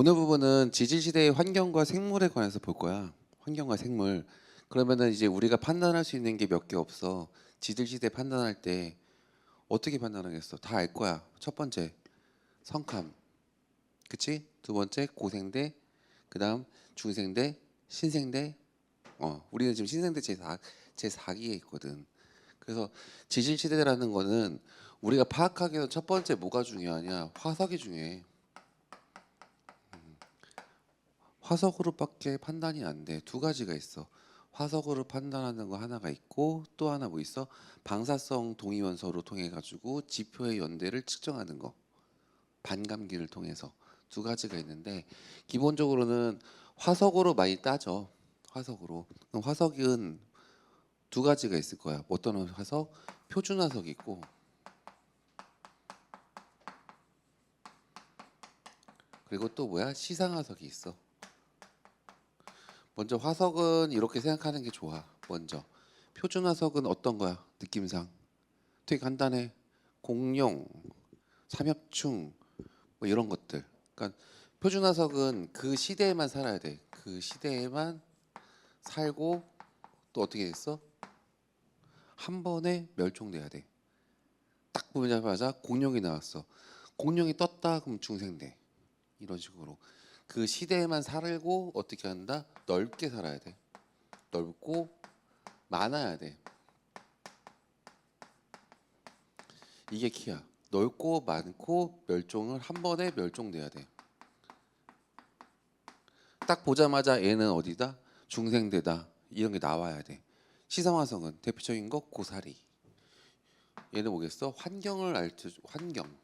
오늘 부분은 지질시대의 환경과 생물에 관해서 볼 거야. 환경과 생물. 그러면은 이제 우리가 판단할 수 있는 게 몇 개 없어. 지질시대 판단할 때 어떻게 판단하겠어? 다 알 거야. 첫 번째, 성감. 그치? 두 번째, 고생대. 그다음 중생대, 신생대. 우리는 지금 신생대 제4기에 있거든. 그래서 지질시대라는 거는 우리가 파악하기 위해서 첫 번째 뭐가 중요하냐? 화석이 중요해. 화석으로밖에 판단이 안 돼. 두 가지가 있어. 화석으로 판단하는 거 하나가 있고 또 하나 뭐 있어? 방사성 동위원소로 통해 가지고 지표의 연대를 측정하는 거. 반감기를 통해서 두 가지가 있는데 기본적으로는 화석으로 많이 따져. 화석으로. 그럼 화석은 두 가지가 있을 거야. 어떤 화석? 표준 화석이 있고 그리고 또 뭐야? 시상 화석이 있어. 먼저 화석은 이렇게 생각하는 게 좋아. 먼저 표준 화석은 어떤 거야? 느낌상 되게 간단해. 공룡, 삼엽충 뭐 이런 것들. 그러니까 표준 화석은 그 시대에만 살아야 돼. 그 시대에만 살고 또 어떻게 됐어? 한 번에 멸종돼야 돼. 딱 보자마자 공룡이 나왔어. 공룡이 떴다 그럼 중생돼. 이런 식으로 그 시대에만 살고 어떻게 한다? 넓게 살아야 돼. 넓고 많아야 돼. 이게 키야. 넓고 많고 멸종을 한 번에 멸종돼야 돼. 딱 보자마자 얘는 어디다? 중생대다. 이런 게 나와야 돼. 시상화성은 대표적인 거 고사리. 얘는 뭐겠어? 환경을 알려 환경.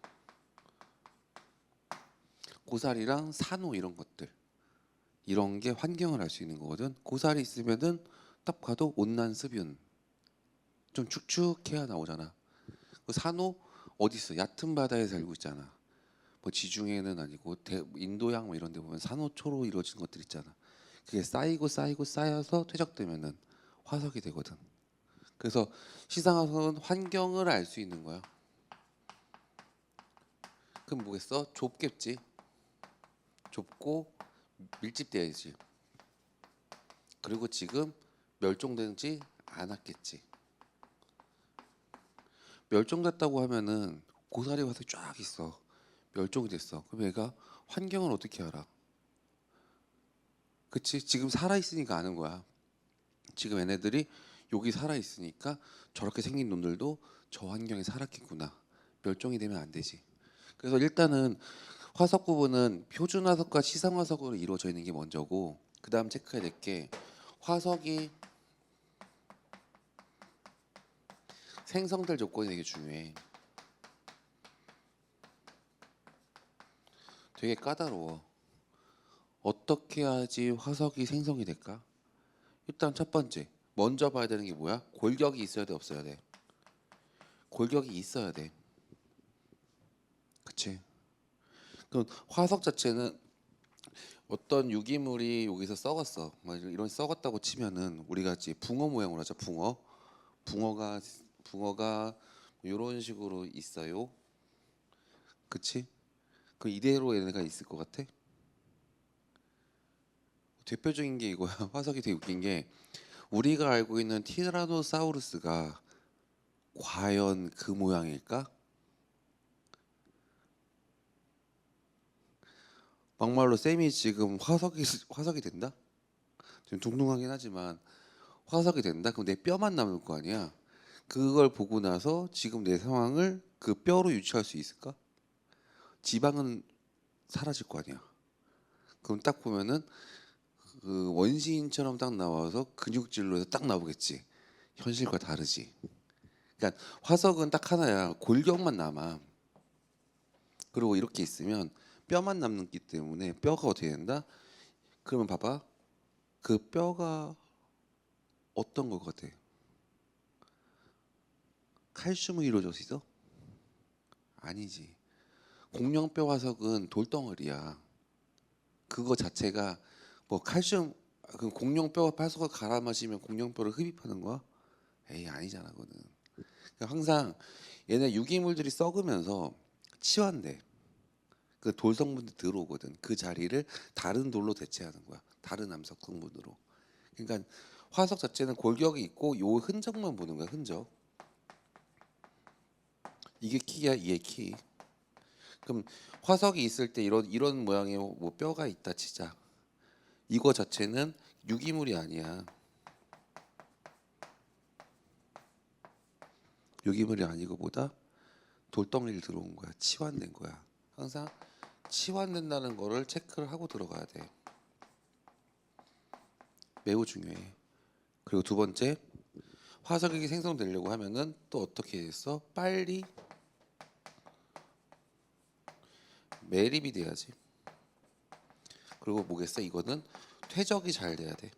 고사리랑 산호 이런 것들. 이런 게 환경을 알 수 있는 거거든. 고사리 있으면은 딱 봐도 온난습윤 좀 축축해야 나오잖아. 그 산호 어디 있어? 얕은 바다에 살고 있잖아. 뭐 지중해는 아니고 인도양 뭐 이런 데 보면 산호초로 이루어진 것들 있잖아. 그게 쌓이고 쌓이고 쌓여서 퇴적되면은 화석이 되거든. 그래서 시상화석은 환경을 알 수 있는 거야. 그럼 뭐겠어? 좁겠지. 좁고 밀집돼야지. 그리고 지금 멸종되지 않았겠지. 멸종됐다고 하면은 고사리 화석이 쫙 있어. 멸종이 됐어. 그럼 얘가 환경을 어떻게 알아? 그치? 지금 살아있으니까 아는 거야. 지금 얘네들이 여기 살아있으니까 저렇게 생긴 놈들도 저 환경에 살았겠구나. 멸종이 되면 안 되지. 그래서 일단은 화석 구분은 표준 화석과 시상 화석으로 이루어져 있는 게 먼저고 그 다음 체크해야 될 게 화석이 생성될 조건이 되게 중요해. 되게 까다로워. 어떻게 해야지 화석이 생성이 될까? 일단 첫 번째 먼저 봐야 되는 게 뭐야? 골격이 있어야 돼 없어야 돼? 골격이 있어야 돼. 그치? 그럼 화석 자체는 어떤 유기물이 여기서 썩었어. 뭐 이런 썩었다고 치면은 우리가 이제 붕어 모양으로 하죠. 붕어가 이런 식으로 있어요. 그치? 그 이대로 얘네가 있을 것 같아? 대표적인 게 이거야. 화석이 되게 웃긴 게 우리가 알고 있는 티라노사우루스가 과연 그 모양일까? 막말로 쌤이 지금 화석이 된다? 지금 둥둥하긴 하지만 화석이 된다? 그럼 내 뼈만 남을 거 아니야? 그걸 보고 나서 지금 내 상황을 그 뼈로 유추할 수 있을까? 지방은 사라질 거 아니야. 그럼 딱 보면은 그 원시인처럼 딱 나와서 근육질로 해서 딱 나오겠지. 현실과 다르지. 그러니까 화석은 딱 하나야. 골격만 남아. 그리고 이렇게 있으면 뼈만 남기 때문에 뼈가 어떻게 된다? 그러면 봐봐. 그 뼈가 어떤 것 같아? 칼슘이 이루어져 있어? 아니지. 공룡뼈 화석은 돌덩어리야. 그거 자체가 뭐 칼슘 그 공룡뼈 화석을 갈아 마시면 공룡뼈를 흡입하는 거야? 에이 아니잖아 그거는. 그러니까 항상 얘네 유기물들이 썩으면서 치환돼. 그 돌 성분이 들어오거든. 그 자리를 다른 돌로 대체하는 거야. 다른 암석 성분으로. 그러니까 화석 자체는 골격이 있고 요 흔적만 보는 거야. 흔적. 이게 키야, 이게 키. 그럼 화석이 있을 때 이런 모양의 뭐 뼈가 있다 치자. 이거 자체는 유기물이 아니야. 유기물이 아니고 보다 돌덩이를 들어온 거야. 치환된 거야. 항상 치환된다는 거를 체크를 하고 들어가야 돼. 매우 중요해. 그리고 두 번째, 화석이 생성되려고 하면은 또 어떻게 했어? 빨리 매립이 돼야지. 그리고 뭐겠어? 이거는 퇴적이 잘 돼야 돼.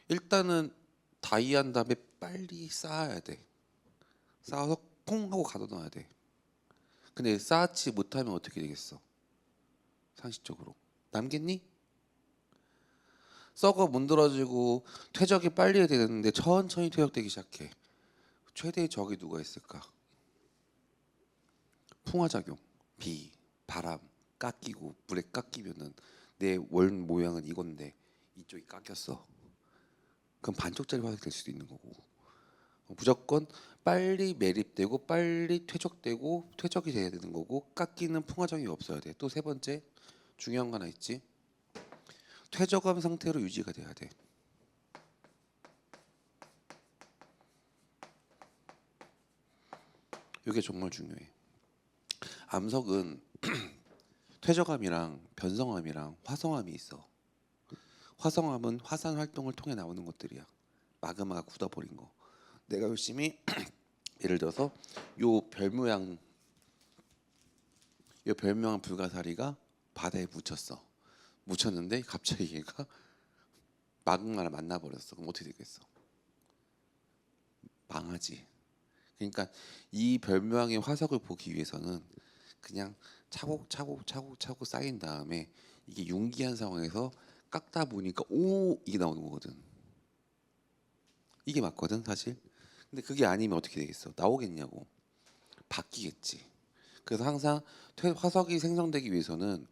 일단은 다이한 다음에 빨리 쌓아야 돼. 쌓아서 콩 하고 가둬놔야 돼. 근데 쌓지 못하면 어떻게 되겠어? 상식적으로 남겠니? 썩어 문드러지고 퇴적이 빨리 해야 되는데 천천히 퇴적되기 시작해. 최대의 적이 누가 있을까? 풍화작용, 비, 바람, 깎이고 물에 깎이면은 내 원 모양은 이건데 이쪽이 깎였어. 그럼 반쪽짜리 화석이 될 수도 있는 거고. 무조건 빨리 매립되고 빨리 퇴적되고 퇴적이 돼야 되는 거고 깎이는 풍화작용이 없어야 돼. 또 세 번째 중요한 거 하나 있지. 퇴적한 상태로 유지가 돼야 돼. 이게 정말 중요해. 암석은 퇴적암이랑 변성암이랑 화성암이 있어. 화성암은 화산 활동을 통해 나오는 것들이야. 마그마가 굳어버린 거. 내가 열심히 예를 들어서 요 별 모양 불가사리가 바다에 묻혔어. 묻혔는데 갑자기 얘가 마그마를 만나버렸어. 그럼 어떻게 되겠어? 망하지. 그러니까 이 별 모양의 화석을 보기 위해서는 그냥 차곡차곡 쌓인 다음에 이게 융기한 상황에서 깎다 보니까 오 이게 나오는 거거든. 이게 맞거든 사실. 근데 그게 아니면 어떻게 되겠어? 나오겠냐고. 바뀌겠지. 그래서 항상 화석이 생성되기 위해서는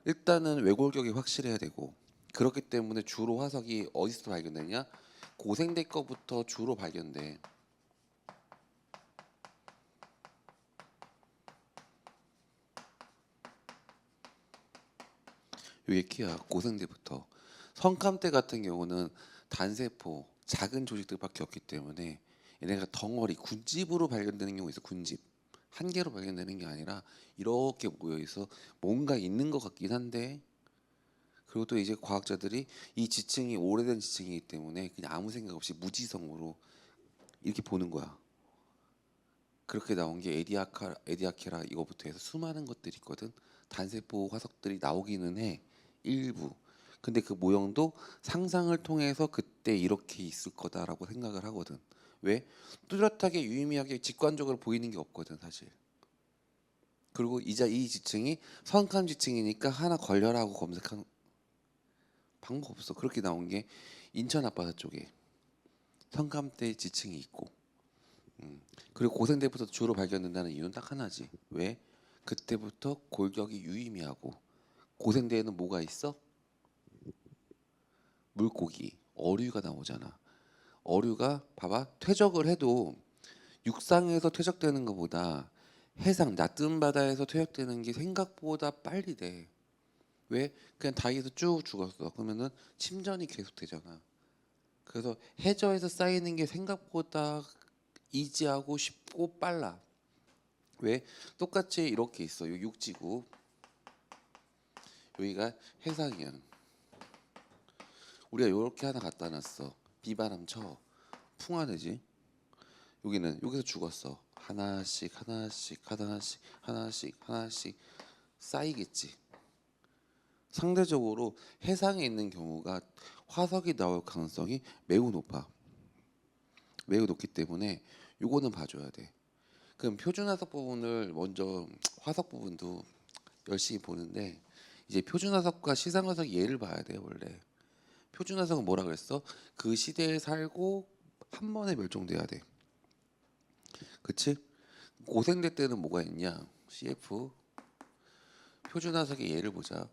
일단은 외골격이 확실해야 되고 그렇기 때문에 주로 화석이 어디서 발견되냐? 고생대 거부터 주로 발견돼. 요게 키야 고생대부터. 성감대 같은 경우는 단세포 작은 조직들밖에 없기 때문에 얘네가 덩어리 군집으로 발견되는 경우 있어. 군집 한 개로 발견되는 게 아니라 이렇게 모여 있어 뭔가 있는 것 같긴 한데. 그리고 또 이제 과학자들이 이 지층이 오래된 지층이기 때문에 그냥 아무 생각 없이 무지성으로 이렇게 보는 거야. 그렇게 나온 게 에디아케라 이거부터 해서 수많은 것들이 있거든. 단세포 화석들이 나오기는 해. 일부. 근데 그 모형도 상상을 통해서 그때 이렇게 있을 거다라고 생각을 하거든. 왜? 뚜렷하게 유의미하게 직관적으로 보이는 게 없거든 사실. 그리고 이제 이 지층이 선감 지층이니까 하나 걸려라고 검색하는 방법 없어. 그렇게 나온 게 인천 앞바다 쪽에 선감대 지층이 있고 그리고 고생대부터 주로 발견된다는 이유는 딱 하나지. 왜? 그때부터 골격이 유의미하고 고생대에는 뭐가 있어? 물고기, 어류가 나오잖아. 어류가 봐봐 퇴적을 해도 육상에서 퇴적되는 것보다 해상 낮은 바다에서 퇴적되는 게 생각보다 빨리 돼. 왜? 그냥 다이에서 쭉 죽었어. 그러면은 침전이 계속 되잖아. 그래서 해저에서 쌓이는 게 생각보다 이지하고 쉽고 빨라. 왜? 똑같이 이렇게 있어. 요 육지구. 여기가 해상이야. 우리가 요렇게 하나 갖다 놨어. 비바람 쳐. 풍화되지. 여기는 여기서 죽었어. 하나씩 쌓이겠지. 상대적으로 해상에 있는 경우가 화석이 나올 가능성이 매우 높아. 매우 높기 때문에 요거는 봐줘야 돼. 그럼 표준 화석 부분을 먼저 화석 부분도 열심히 보는데 이제 표준 화석과 시상 화석 예를 봐야 돼 원래. 표준 화석은 뭐라 그랬어? 그 시대에 살고 한 번에 멸종돼야 돼. 그치? 고생대 때는 뭐가 있냐? CF 표준 화석의 예를 보자.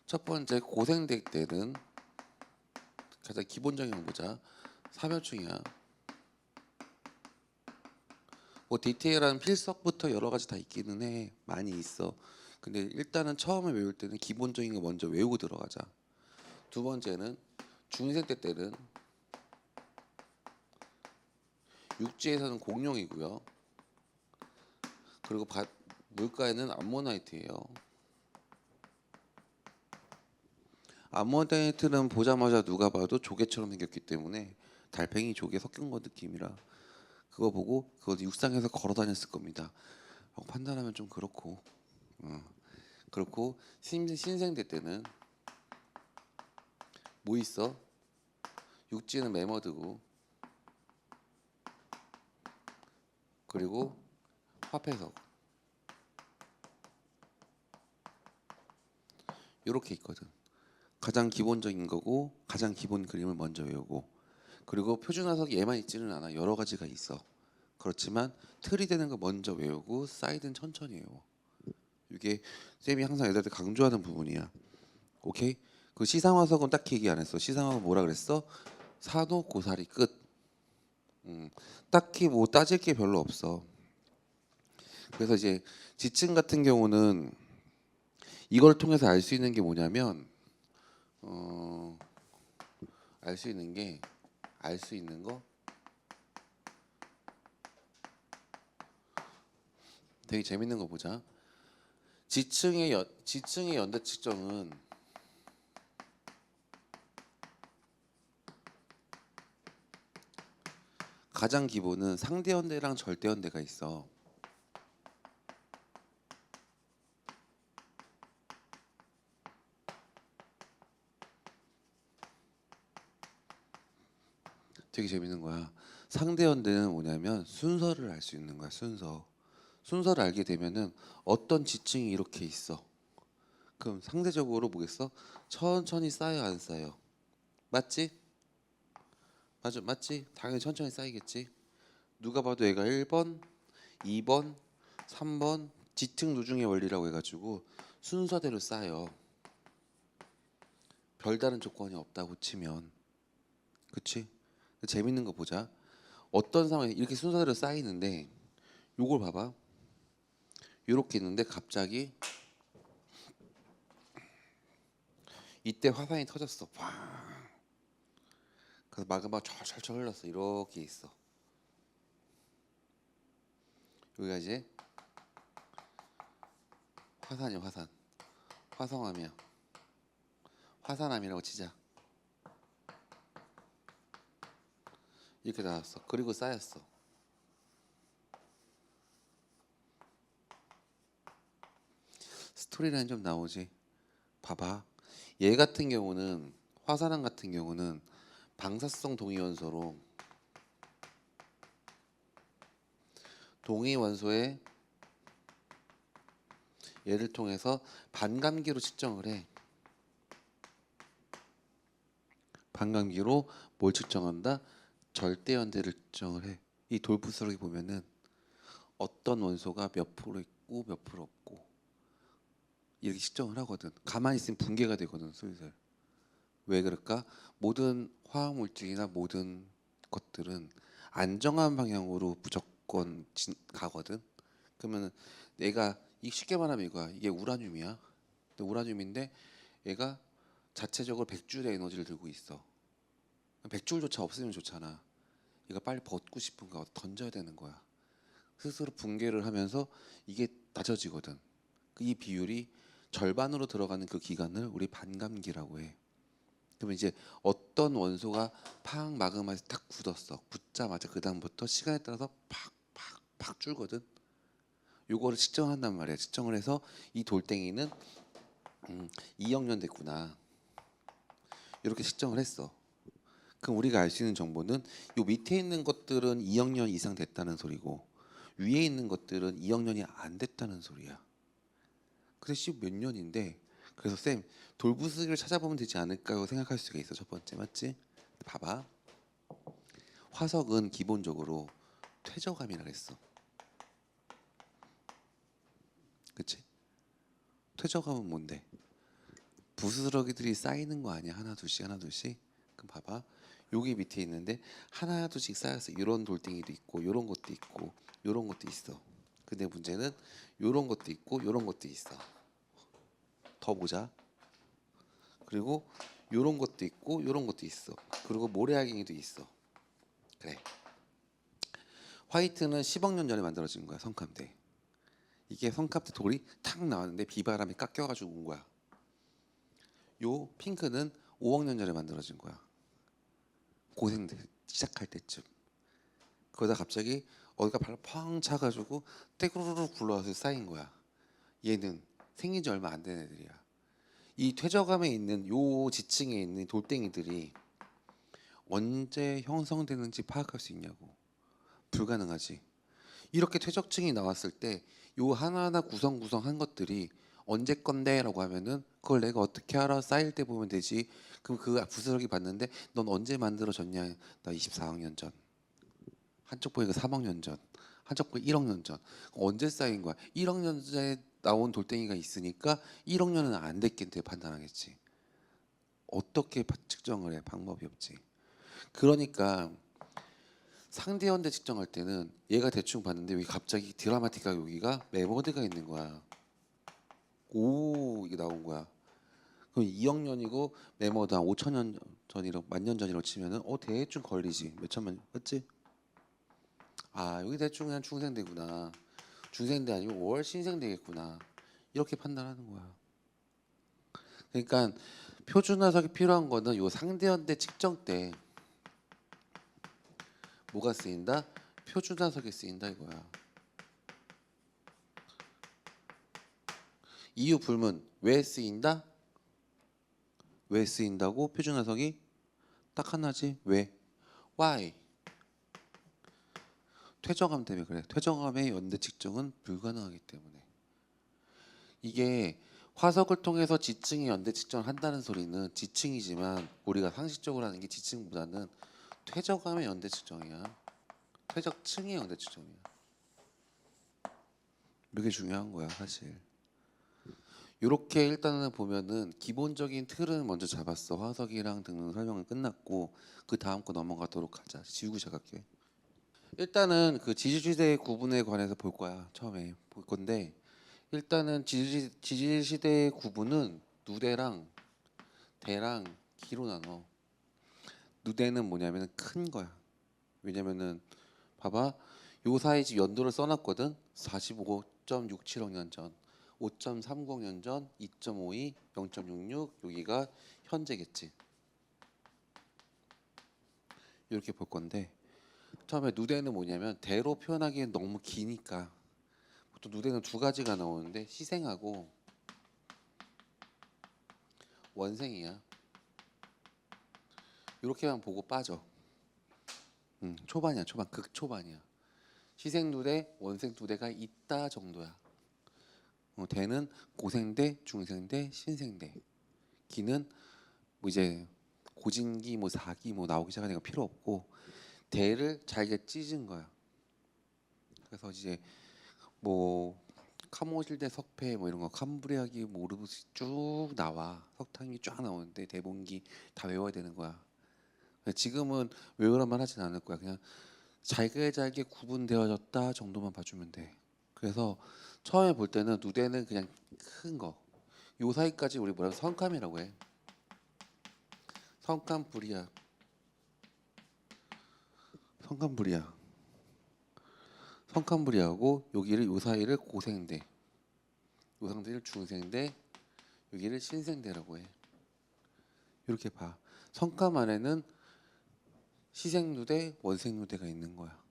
첫 번째 고생대 때는 가장 기본적인 거 보자. 3혈충이야. 뭐 디테일한 필석부터 여러 가지 다 있기는 해. 많이 있어. 근데 일단은 처음에 외울 때는 기본적인 거 먼저 외우고 들어가자. 두 번째는 중생 때는 육지에서는 공룡이고요. 그리고 물가에는 암모나이트예요. 암모나이트는 보자마자 누가 봐도 조개처럼 생겼기 때문에 달팽이 조개 섞인 거 느낌이라 그거 보고 그거 육상에서 걸어 다녔을 겁니다. 판단하면 좀 그렇고 그렇고 신생대 때는 뭐 있어? 육지는 매머드고 그리고 화폐석 이렇게 있거든. 가장 기본적인 거고 가장 기본 그림을 먼저 외우고 그리고 표준 화석이 얘만 있지는 않아. 여러 가지가 있어. 그렇지만 틀이 되는 거 먼저 외우고 사이드는 천천히 외워. 이게 쌤이 항상 애들한테 강조하는 부분이야. 오케이? 그 시상화석은 딱히 얘기 안 했어. 시상화석 뭐라 그랬어? 산호 고사리 끝. 딱히 뭐 따질 게 별로 없어. 그래서 이제 지층 같은 경우는 이걸 통해서 알 수 있는 게 뭐냐면 알 수 있는 거 되게 재밌는 거 보자. 지층의 연대 측정은 가장 기본은 상대 연대랑 절대 연대가 있어. 되게 재밌는 거야. 상대 연대는 뭐냐면 순서를 알 수 있는 거야. 순서를 알게 되면은 어떤 지층이 이렇게 있어. 그럼 상대적으로 뭐겠어? 천천히 쌓여 안 쌓여? 맞지? 맞지? 당연히 천천히 쌓이겠지. 누가 봐도 얘가 1번, 2번, 3번 지층 누중의 원리라고 해가지고 순서대로 쌓여. 별다른 조건이 없다고 치면, 그치? 재밌는 거 보자. 어떤 상황에 이렇게 순서대로 쌓이는데, 요걸 봐봐. 요렇게 있는데 갑자기 이때 화산이 터졌어. 팡. 그래서 마그마가 철철철 흘렀어. 이렇게 있어. 여기가 이제 화산이야, 화산. 화성암이야. 화산암이라고 치자. 이렇게 나왔어. 그리고 쌓였어. 스토리라인 좀 나오지. 봐봐. 얘 같은 경우는 화산암 같은 경우는 방사성 동위원소로 동위원소의 얘를 통해서 반감기로 측정을 해. 반감기로 뭘 측정한다? 절대연대를 측정을 해. 이 돌부스러기 보면은 어떤 원소가 몇 프로 있고 몇 프로 없고 이렇게 측정을 하거든. 가만히 있으면 붕괴가 되거든, 슬슬. 왜 그럴까? 모든 화학 물질이나 모든 것들은 안정한 방향으로 무조건 가거든. 그러면 내가 쉽게 말하면 이거야. 이게 우라늄이야. 근데 우라늄인데 얘가 자체적으로 100줄의 에너지를 들고 있어. 100줄조차 없으면 좋잖아. 얘가 빨리 벗고 싶은가 던져야 되는 거야. 스스로 붕괴를 하면서 이게 낮아지거든. 이 비율이 절반으로 들어가는 그 기간을 우리 반감기라고 해. 그러면 이제 어떤 원소가 팍 마그마에서 딱 굳었어. 굳자마자 그 다음부터 시간에 따라서 팍 줄거든. 요거를 측정한단 말이야. 측정을 해서 이 돌덩이는 2억 년 됐구나. 이렇게 측정을 했어. 그럼 우리가 알 수 있는 정보는 요 밑에 있는 것들은 2억 년 이상 됐다는 소리고 위에 있는 것들은 2억 년이 안 됐다는 소리야. 그래서 몇 년인데 그래서 쌤 돌부스기를 찾아보면 되지 않을까요? 생각할 수가 있어. 첫 번째 맞지? 봐봐. 화석은 기본적으로 퇴적암이라 그랬어. 그치? 퇴적암은 뭔데? 부스러기들이 쌓이는 거 아니야? 하나 둘씩 하나 둘씩. 그럼 봐봐. 여기 밑에 있는데 하나 둘씩 쌓였어. 이런 돌덩이도 있고 이런 것도 있고 이런 것도 있어. 근데 문제는 이런 것도 있고 이런 것도 있어. 더 보자. 그리고 이런 것도 있고 이런 것도 있어. 그리고 모래알갱이도 있어. 그래. 화이트는 10억 년 전에 만들어진 거야. 성kam대. 이게 성kam대 돌이 탁 나왔는데 비바람에 깎여가지고 온 거야. 요 핑크는 5억 년 전에 만들어진 거야. 고생대 시작할 때쯤. 그러다 갑자기 어디가 발로 펑 차가지고 떼구르르 굴러와서 쌓인 거야. 얘는 생긴 지 얼마 안 된 애들이야. 이 퇴적암에 있는 요 지층에 있는 돌덩이들이 언제 형성되는지 파악할 수 있냐고. 불가능하지. 이렇게 퇴적층이 나왔을 때 요 하나하나 구성구성한 것들이 언제 건데라고 하면은 그걸 내가 어떻게 알아? 쌓일 때 보면 되지. 그럼 그 부스러기 봤는데 넌 언제 만들어졌냐? 나 24억 년 전. 한쪽 보니까 3억 년 전. 한쪽 보니까 1억 년 전. 언제 쌓인 거야? 1억 년 전에 나온 돌덩이가 있으니까 1억 년은 안 됐겠대 판단하겠지. 어떻게 측정을 해? 방법이 없지. 그러니까 상대연대 측정할 때는 얘가 대충 봤는데 여기 갑자기 드라마티카 여기가 메모드가 있는 거야. 오 이게 나온 거야. 그럼 2억 년이고 메모드 한 5천 년 전이라고 만 년 전이라고 치면은 대충 걸리지. 몇 천만 년 맞지? 아 여기 대충 그냥 중생대구나. 중생대 아니고 월 신생대겠구나. 이렇게 판단하는 거야. 그러니까 표준화석이 필요한 거는 요 상대연대 측정 때 뭐가 쓰인다? 표준화석이 쓰인다 이거야. 이유 불문 왜 쓰인다? 왜 쓰인다고? 표준화석이 딱 하나지. 왜? Why? 퇴적암 때문에 그래. 퇴적암의 연대 측정은 불가능하기 때문에. 이게 화석을 통해서 지층의 연대 측정을 한다는 소리는 지층이지만 우리가 상식적으로 하는 게 지층보다는 퇴적암의 연대 측정이야. 퇴적층의 연대 측정이야. 이게 중요한 거야 사실. 이렇게 일단은 보면은 기본적인 틀은 먼저 잡았어. 화석이랑 등등 설명은 끝났고 그 다음 거 넘어가도록 하자. 지우고 시작할게. 일단은 그 지질시대 구분에 관해서 볼 거야. 처음에 볼 건데 일단은 지질시대 구분은 누대랑 대랑 기로 나눠. 누대는 뭐냐면 큰 거야. 왜냐면은 봐봐 요 사이 지 연도를 써놨거든. 45.67억 년 전, 5.30억 년 전, 2.52, 0.66 여기가 현재겠지. 이렇게 볼 건데 처음에 누대는 뭐냐면 대로 표현하기엔 너무 기니까 보통 누대는 두 가지가 나오는데 시생하고 원생이야. 이렇게만 보고 빠져. 초반이야 초반 극초반이야. 시생 누대 원생 누대가 있다 정도야. 대는 고생대 중생대 신생대. 기는 뭐 이제 고진기 뭐 사기 뭐 나오기 시작하니까 필요 없고 대를 잘게 찢은 거야. 그래서 이제 뭐 카모실대 석패 뭐 이런 거 캄브리아기 모르브스 쭉 나와. 석탄이 쫙 나오는데 대봉기 다 외워야 되는 거야. 지금은 외우라만 하진 않을 거야. 그냥 잘게 구분되어졌다 정도만 봐주면 돼. 그래서 처음에 볼 때는 누대는 그냥 큰 거. 요 사이까지 우리 뭐라고 성감이라고 해. 성감불이야. 성감불이야. 성감불이하고 여기를 요 사이를 고생대. 요 상대를 중생대. 여기를 신생대라고 해. 이렇게 봐. 성감 안에는 시생누대, 원생누대가 있는 거야.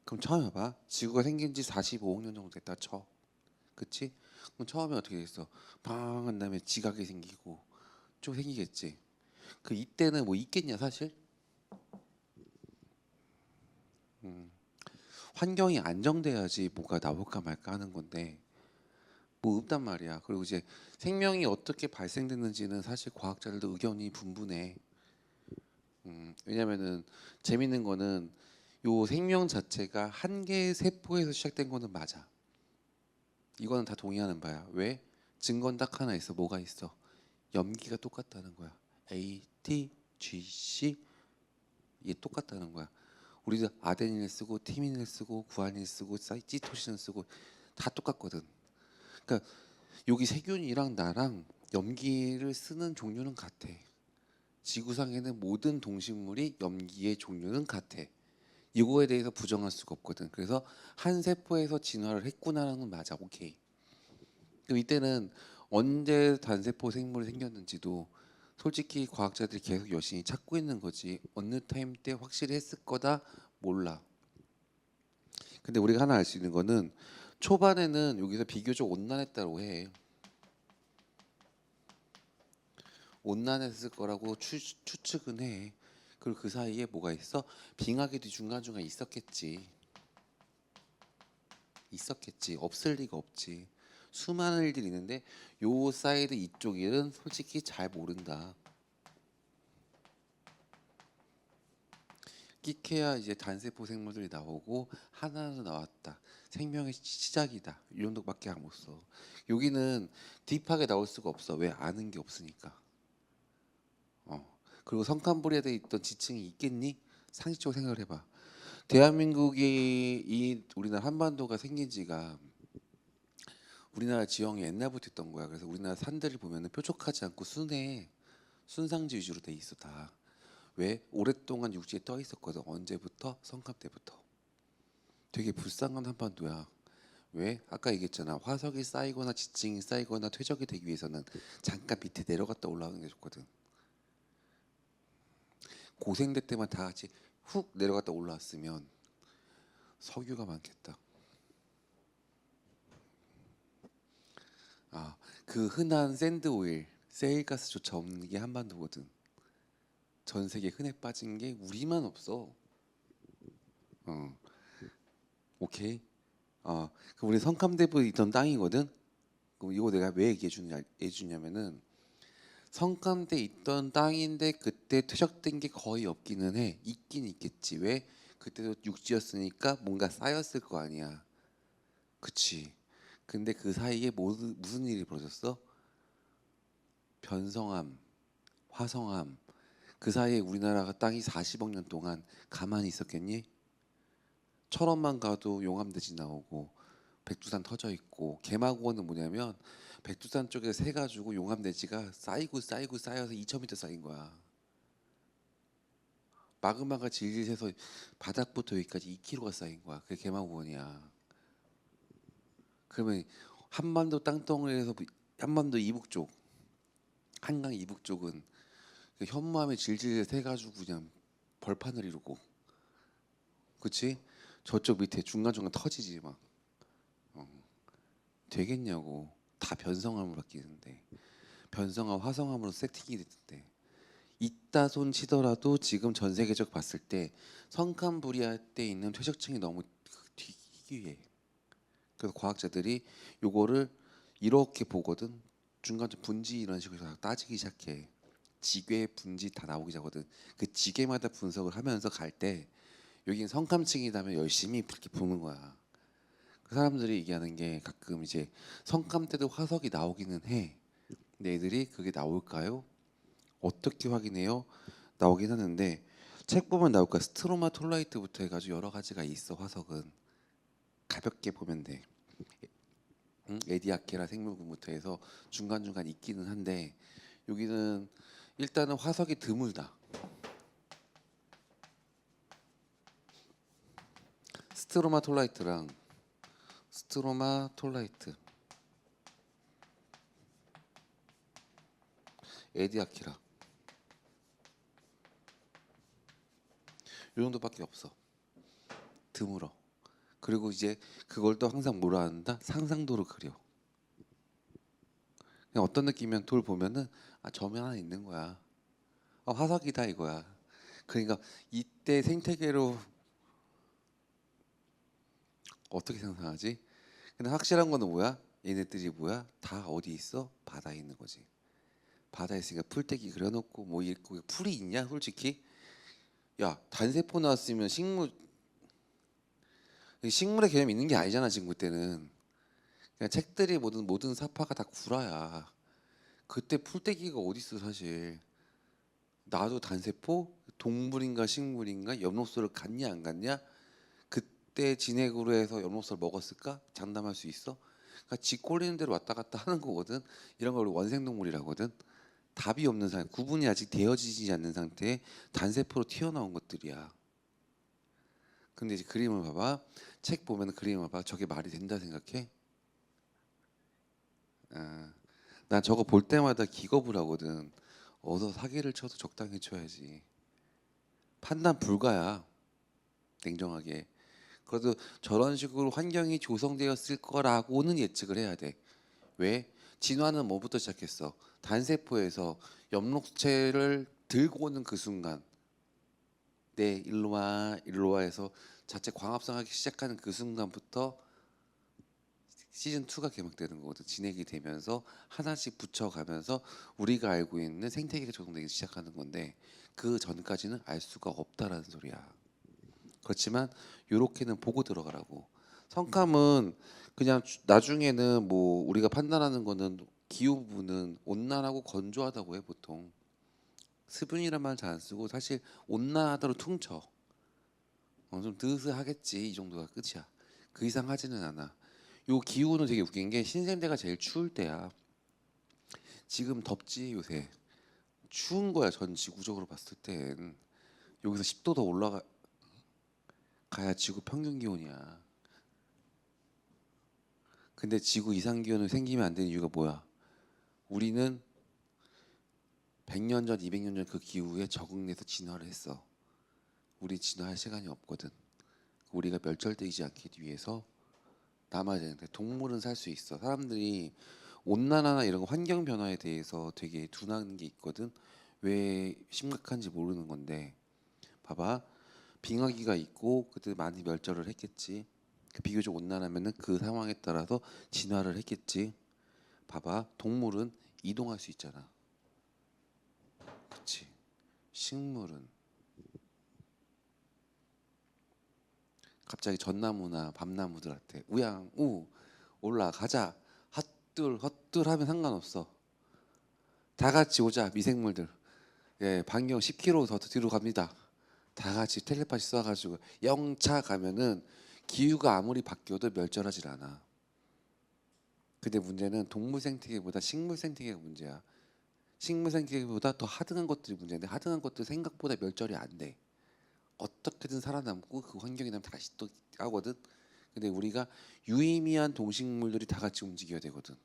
그럼 처음에 봐. 지구가 생긴 지 45억 년 정도 됐다 쳐. 그치? 그럼 처음에 어떻게 됐어? 팡 한 다음에 지각이 생기고 좀 생기겠지. 그 이때는 뭐 있겠냐 사실? 환경이 안정돼야지 뭐가 나올까 말까 하는 건데 뭐 없단 말이야. 그리고 이제 생명이 어떻게 발생됐는지는 사실 과학자들도 의견이 분분해. 왜냐면은 재밌는 거는 요 생명 자체가 한 개의 세포에서 시작된 거는 맞아. 이거는 다 동의하는 바야. 왜? 증거는 딱 하나 있어. 뭐가 있어? 염기가 똑같다는 거야. A, T, G, C 이게 똑같다는 거야. 우리도 아데닌을 쓰고 티민을 쓰고 구안을 쓰고 사이토신을 쓰고 다 똑같거든. 그러니까 여기 세균이랑 나랑 염기를 쓰는 종류는 같아. 지구상에는 모든 동식물이 염기의 종류는 같아. 이거에 대해서 부정할 수가 없거든. 그래서 한 세포에서 진화를 했구나라는 건 맞아. 오케이. 그럼 이때는 언제 단세포 생물이 생겼는지도 솔직히 과학자들이 계속 열심히 찾고 있는 거지. 어느 타임 때 확실히 했을 거다 몰라. 근데 우리가 하나 알 수 있는 거는 초반에는 여기서 비교적 온난했다고 해. 온난했을 거라고 추측은 해. 그리고 그 사이에 뭐가 있어? 빙하기도 중간중간 있었겠지. 있었겠지. 없을 리가 없지. 수많은 일들이 있는데 요 사이드 이쪽 일은 솔직히 잘 모른다. 끼케야 이제 단세포 생물들이 나오고 하나는 나왔다. 생명의 시작이다. 이 정도밖에 못 써. 여기는 딥하게 나올 수가 없어. 왜? 아는 게 없으니까. 그리고 성칸부리아에 있던 지층이 있겠니? 상식적으로 생각을 해봐. 대한민국이 이 우리나라 한반도가 생긴 지가 우리나라 지형이 옛날부터 있던 거야. 그래서 우리나라 산들을 보면은 뾰족하지 않고 순상지 위주로 돼 있어 다. 왜? 오랫동안 육지에 떠 있었거든. 언제부터? 성칸 때부터. 되게 불쌍한 한반도야. 왜? 아까 얘기했잖아. 화석이 쌓이거나 지층이 쌓이거나 퇴적이 되기 위해서는 잠깐 밑에 내려갔다 올라오는 게 좋거든. 고생대 때만 다 같이 훅 내려갔다 올라왔으면 석유가 많겠다. 아, 그 흔한 샌드 오일, 세일가스조차 없는 게 한반도거든. 전 세계 흔해 빠진 게 우리만 없어. 어, 오케이. 그 우리 성kam대부에 있던 땅이거든. 그럼 이거 내가 왜 해주냐면은 성kam대에 있던 땅인데 그때 퇴적된 게 거의 없기는 해. 있긴 있겠지. 왜? 그때도 육지였으니까 뭔가 쌓였을 거 아니야. 그치. 근데 그 사이에 무슨 일이 벌어졌어? 변성함, 화성함. 그 사이에 우리나라가 땅이 40억 년 동안 가만히 있었겠니? 철원만 가도 용암대지 나오고 백두산 터져 있고 개마고원은 뭐냐면 백두산 쪽에 새 가지고 용암대지가 쌓이고 쌓여서 2,000m 쌓인 거야. 마그마가 질질 새서 바닥부터 여기까지 2km가 쌓인 거야. 그게 개마고원이야. 그러면 한반도 땅덩어리에서 한반도 이북 쪽 한강 이북 쪽은 그 현무암에 질질 새 가지고 그냥 벌판을 이루고, 그치? 저쪽 밑에 중간중간 터지지 막. 되겠냐고. 다 변성함으로 바뀌는데 변성함 화성함으로 세팅이 됐는데 이따 손 치더라도 지금 전 세계적 봤을 때 성칸부리아 때 있는 퇴적층이 너무 희귀해. 그래서 과학자들이 요거를 이렇게 보거든. 중간 분지 이런 식으로 다 따지기 시작해. 지괴 분지 다 나오기 시작하거든. 그 지괴마다 분석을 하면서 갈 때 여긴 성감층이라면 열심히 그렇게 보는 거야. 그 사람들이 얘기하는 게 가끔 이제 성감 때도 화석이 나오기는 해. 근데 애들이 그게 나올까요? 어떻게 확인해요? 나오긴 하는데 책 보면 나올 거야. 스트로마톨라이트부터 해가지고 여러 가지가 있어. 화석은 가볍게 보면 돼. 에디아케라 생물군부터 해서 중간중간 있기는 한데 여기는 일단은 화석이 드물다. 스트로마톨라이트랑 스트로마톨라이트, 에디아키라 요 정도밖에 없어. 드물어. 그리고 이제 그걸 또 항상 뭐라 한다? 상상도로 그려. 그냥 어떤 느낌이면 돌 보면은 아 점이 하나 있는 거야. 화석이다 이거야. 그러니까 이때 생태계로 어떻게 상상하지? 근데 확실한 거는 뭐야? 얘네들이 뭐야? 다 어디 있어? 바다에 있는 거지. 바다에 있으니까 풀떼기 그려놓고 뭐 있고 풀이 있냐? 솔직히 야 단세포 나왔으면 식물의 개념이 있는 게 아니잖아 지금 그때는. 그냥 책들이 모든 사파가 다 구라야. 그때 풀떼기가 어디 있어 사실. 나도 단세포 동물인가 식물인가 엽록소를 갔냐 안 갔냐? 그때 진액으로 해서 엽록소를 먹었을까? 장담할 수 있어? 그러니까 지 꼴리는 대로 왔다 갔다 하는 거거든. 이런 걸 원생동물이라거든. 답이 없는 상태, 구분이 아직 되어지지 않는 상태에 단세포로 튀어나온 것들이야. 근데 이제 그림을 봐봐. 책 보면 그림을 봐. 저게 말이 된다 생각해? 아, 난 저거 볼 때마다 기겁을 하거든. 어서 사기를 쳐도 적당히 쳐야지. 판단 불가야. 냉정하게. 그래도 저런 식으로 환경이 조성되었을 거라고는 예측을 해야 돼. 왜? 진화는 뭐부터 시작했어? 단세포에서 엽록체를 들고 오는 그 순간, 네 일로 와 해서 자체 광합성하기 시작하는 그 순간부터 시즌 2가 개막되는 거거든. 진행이 되면서 하나씩 붙여가면서 우리가 알고 있는 생태계가 조성되기 시작하는 건데 그 전까지는 알 수가 없다라는 소리야. 그렇지만 요렇게는 보고 들어가라고. 성감은 그냥 나중에는 뭐 우리가 판단하는 거는 기후 부분은 온난하고 건조하다고 해 보통. 수분이란 말 잘 안 쓰고 사실 온난하다로 퉁쳐. 좀 드스하겠지 이 정도가 끝이야. 그 이상 하지는 않아. 요 기후는 되게 웃긴 게 신생대가 제일 추울 때야. 지금 덥지 요새. 추운 거야 전 지구적으로 봤을 땐. 여기서 10도 더 올라가야 지구 평균 기온이야. 근데 지구 이상 기온이 생기면 안 되는 이유가 뭐야? 우리는 100년 전, 200년 전 그 기후에 적응해서 진화를 했어. 우리 진화할 시간이 없거든. 우리가 멸절되지 않기 위해서 남아야 되는데 동물은 살 수 있어. 사람들이 온난화나 이런 거 환경 변화에 대해서 되게 둔하는 게 있거든. 왜 심각한지 모르는 건데 봐봐. 빙하기가 있고 그때 많이 멸절을 했겠지. 비교적 온난하면은 그 상황에 따라서 진화를 했겠지. 봐봐. 동물은 이동할 수 있잖아. 그치? 식물은 갑자기 전나무나 밤나무들한테 우양우 올라가자 헛들 헛들 하면 상관없어. 다 같이 오자 미생물들. 예, 반경 10km 더 뒤로 갑니다. 다 같이 텔레파시 쏴가지고 영차 가면은 기후가 아무리 바뀌어도 멸절하질 않아. 근데 문제는 동물 생태계보다 식물 생태계가 문제야. 식물 생태계보다 더 하등한 것들이 문제인데 하등한 것들 생각보다 멸절이 안 돼. 어떻게든 살아남고 그 환경이 나면 다시 또 하거든. 근데 우리가 유의미한 동식물들이 다 같이 움직여야 되거든.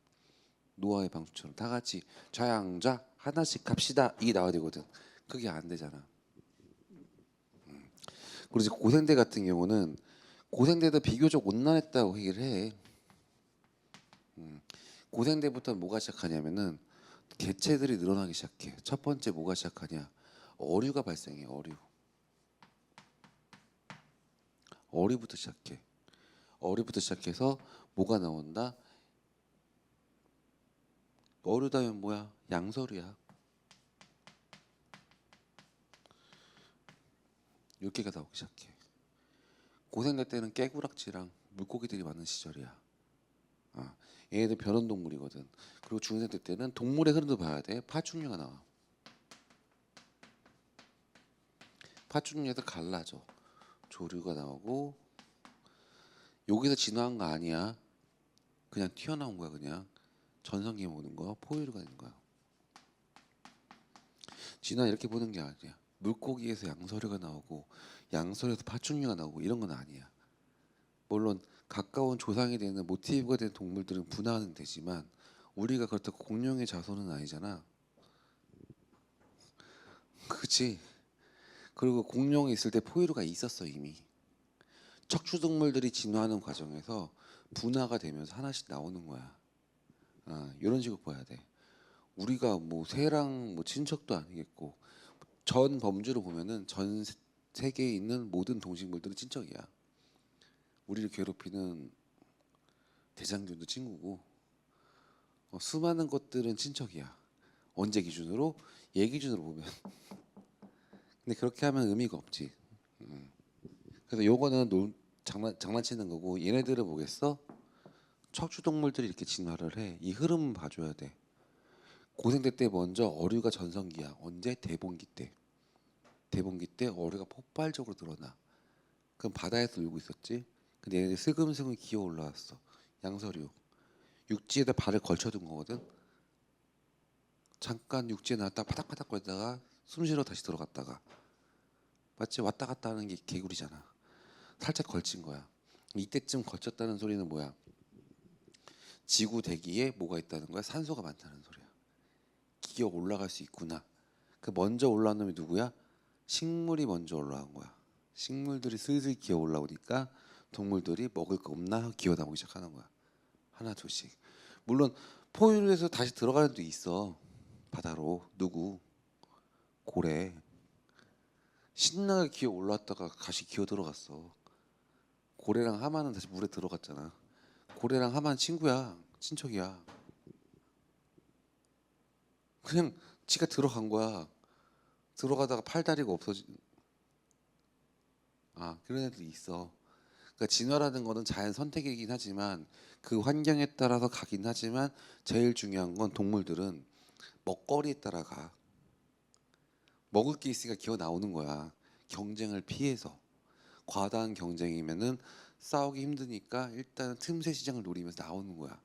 노아의 방주처럼 다 같이 좌양좌 하나씩 갑시다 이게 나와야 되거든. 그게 안 되잖아. 그리고 이제 고생대 같은 경우는 고생대도 비교적 온난했다고 얘기를 해. 고생대부터 뭐가 시작하냐면은 개체들이 늘어나기 시작해. 첫 번째 뭐가 시작하냐? 어류가 발생해. 어류부터 시작해. 어류부터 시작해서 뭐가 나온다? 어류다면 뭐야? 양서류야. 이렇게가 나오기 시작해. 고생대 때는 깨구락지랑 물고기들이 많은 시절이야. 아, 얘네들 변온동물이거든. 그리고 중생대 때는 동물의 흐름도 봐야 돼. 파충류가 나와. 파충류에서 갈라져. 조류가 나오고 여기서 진화한 거 아니야. 그냥 튀어나온 거야 그냥. 전성기 보는 거 포유류가 된 거야. 진화 이렇게 보는 게 아니야. 물고기에서 양서류가 나오고 양서류에서 파충류가 나오고 이런 건 아니야. 물론 가까운 조상이 되는 모티브가 되는 동물들은 분화는 되지만 우리가 그렇다고 공룡의 자손은 아니잖아. 그치? 그리고 공룡이 있을 때 포유류가 있었어 이미. 척추동물들이 진화하는 과정에서 분화가 되면서 하나씩 나오는 거야. 이런 식으로 봐야 돼. 우리가 뭐 새랑 뭐 친척도 아니겠고 전 범주로 보면은 전 세계에 있는 모든 동식물들은 친척이야. 우리를 괴롭히는 대장균도 친구고 수많은 것들은 친척이야. 언제 기준으로? 얘 기준으로 보면. 근데 그렇게 하면 의미가 없지. 그래서 요거는 장난치는 거고 얘네들은 뭐겠어? 척추 동물들이 이렇게 진화를 해. 이 흐름은 봐줘야 돼. 고생대 때 먼저 어류가 전성기야. 언제? 대봉기 때. 대봉기 때 어류가 폭발적으로 늘어나. 그럼 바다에서 놀고 있었지. 근데 얘네들 슬금슬금 기어 올라왔어. 양서류. 육지에다 발을 걸쳐둔 거거든. 잠깐 육지에 나왔다 파닥파닥 거리다가 숨 쉬러 다시 들어갔다가 맞지? 왔다 갔다 하는 게 개구리잖아. 살짝 걸친 거야. 이때쯤 걸쳤다는 소리는 뭐야? 지구 대기에 뭐가 있다는 거야? 산소가 많다는 소리야. 기어 올라갈 수 있구나. 그 먼저 올라온 놈이 누구야? 식물이 먼저 올라온 거야. 식물들이 슬슬 기어 올라오니까 동물들이 먹을 거 없나 하고 기어 나오기 시작하는 거야. 하나 둘씩. 물론 포유류에서 다시 들어가는 데 있어. 바다로. 누구? 고래. 신나게 기어 올라왔다가 다시 기어 들어갔어. 고래랑 하마는 다시 물에 들어갔잖아. 고래랑 하마는 친구야. 친척이야. 그냥 지가 들어간 거야. 들어가다가 팔다리가 없어진 그런 애들이 있어. 그러니까 진화라는 거는 자연 선택이긴 하지만 그 환경에 따라서 가긴 하지만 제일 중요한 건 동물들은 먹거리에 따라 가. 먹을 게 있으니까 기어 나오는 거야. 경쟁을 피해서. 과다한 경쟁이면은 싸우기 힘드니까 일단 틈새 시장을 노리면서 나오는 거야.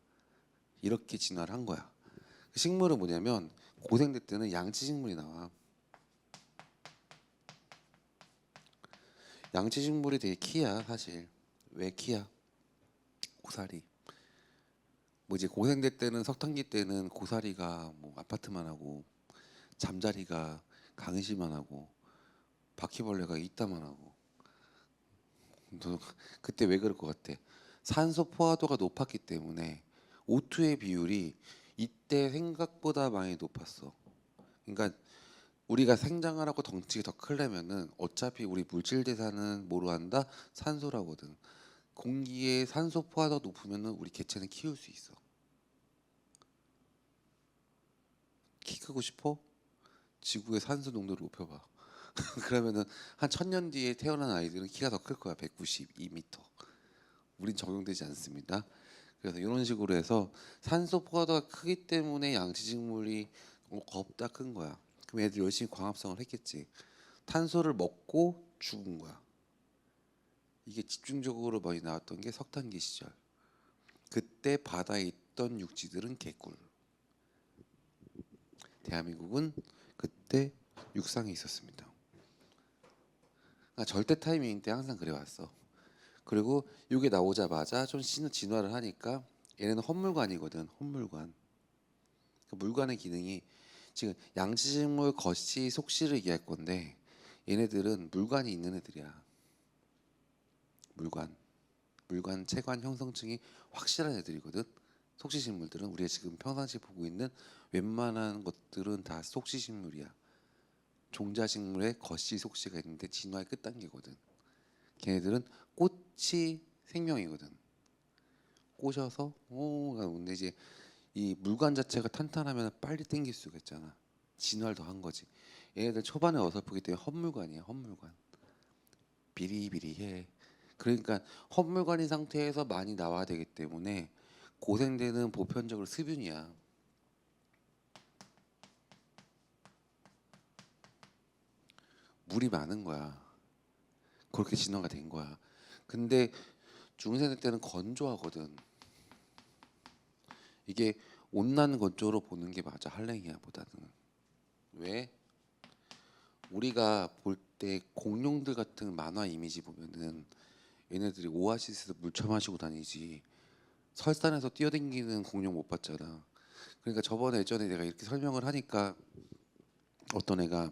이렇게 진화를 한 거야. 식물은 뭐냐면 고생대 때는 양치식물이 나와. 양치식물이 되게 키야 사실. 왜 키야? 고사리. 뭐 이제 고생대 때는 석탄기 때는 고사리가 뭐 아파트만 하고 잠자리가 강의실만 하고 바퀴벌레가 이따만 하고. 너 그때 왜 그럴 것 같아? 산소 포화도가 높았기 때문에 O2의 비율이 이때 생각보다 많이 높았어. 그러니까 우리가 생장을 하고 덩치가 더 크려면은 어차피 우리 물질 대사는 뭐로 한다? 산소라거든. 공기에 산소 포화도가 높으면은 우리 개체는 키울 수 있어. 키 크고 싶어? 지구의 산소 농도를 높여봐. 그러면은 한 1000년 뒤에 태어난 아이들은 키가 더 클 거야. 192m. 우린 적용되지 않습니다. 그래서 이런 식으로 해서 산소 포화도가 크기 때문에 양치식물이 겁다 큰 거야. 그럼 애들 열심히 광합성을 했겠지. 탄소를 먹고 죽은 거야. 이게 집중적으로 많이 나왔던 게 석탄기 시절. 그때 바다에 있던 육지들은 개꿀. 대한민국은 그때 육상에 있었습니다. 그러니까 절대 타이밍 때 항상 그래왔어. 그리고 이게 나오자마자 좀 진화를 하니까 얘네는 헛물관이거든. 헛물관. 그 물관의 기능이 지금 양치식물, 거시, 속시를 얘기할 건데 얘네들은 물관이 있는 애들이야. 물관, 체관 형성층이 확실한 애들이거든. 속시식물들은 우리가 지금 평상시 보고 있는 웬만한 것들은 다 속시식물이야. 종자식물에 거시, 속시가 있는데 진화의 끝단계거든. 걔네들은 꽃이 생명이거든. 꼬셔서 근데 이제 이 물관 자체가 탄탄하면 빨리 땡길 수가 있잖아. 진화를 더 한 거지. 얘네들 초반에 어설프기 때문에 헛물관이야. 헛물관. 비리비리해. 그러니까 헛물관인 상태에서 많이 나와야 되기 때문에 고생대는 보편적으로 수균이야. 물이 많은 거야. 그렇게 진화가 된 거야. 근데 중세대 때는 건조하거든. 이게 온난 건조로 보는 게 맞아. 할랭이야보다는. 왜? 우리가 볼 때 공룡들 같은 만화 이미지 보면은 얘네들이 오아시스에서 물 처마시고 다니지 설산에서 뛰어댕기는 공룡 못 봤잖아. 그러니까 저번에 예전에 내가 이렇게 설명을 하니까 어떤 애가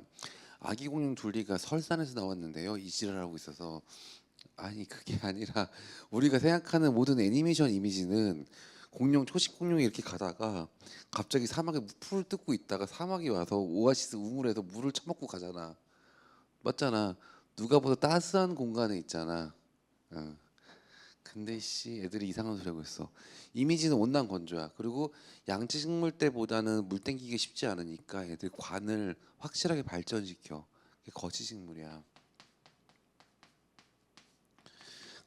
아기 공룡 둘리가 설산에서 나왔는데요 이 지랄하고 있어서 아니 그게 아니라 우리가 생각하는 모든 애니메이션 이미지는 공룡 초식 공룡이 이렇게 가다가 갑자기 사막에 풀을 뜯고 있다가 사막이 와서 오아시스 우물에서 물을 처먹고 가잖아. 맞잖아. 누가 보다 따스한 공간에 있잖아. 어. 근데 씨 애들이 이상한 소리 하고 있어. 이미지는 온난 건조야. 그리고 양치식물 때보다는 물 땡기기 쉽지 않으니까 애들 관을 확실하게 발전시켜. 그게 거시식물이야.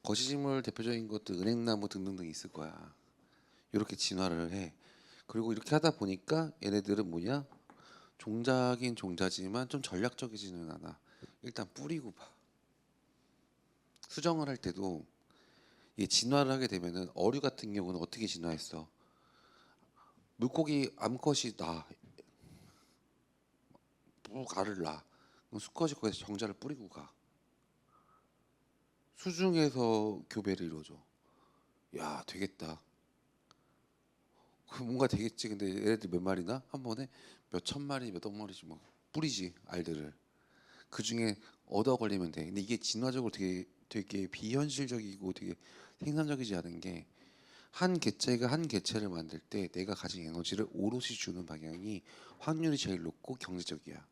거시식물 대표적인 것도 은행나무 등등등 있을 거야. 이렇게 진화를 해. 그리고 이렇게 하다 보니까 얘네들은 뭐냐? 종자긴 종자지만 좀 전략적이지는 않아. 일단 뿌리고 봐. 수정을 할 때도 이게 진화를 하게 되면은 어류 같은 경우는 어떻게 진화했어? 물고기 암컷이 푹 알을 낳아. 그럼 수컷이 거기서 정자를 뿌리고 가. 수중에서 교배를 이루어줘. 야 되겠다. 그 뭔가 되겠지. 근데 얘네들 몇 마리나? 한 번에 몇 천 마리, 몇억 마리씩 뭐 뿌리지 알들을. 그 중에 얻어 걸리면 돼. 근데 이게 진화적으로 되게 비현실적이고 되게 생산적이지 않은 게 한 개체가 한 개체를 만들 때 내가 가진 에너지를 오롯이 주는 방향이 확률이 제일 높고 경제적이야.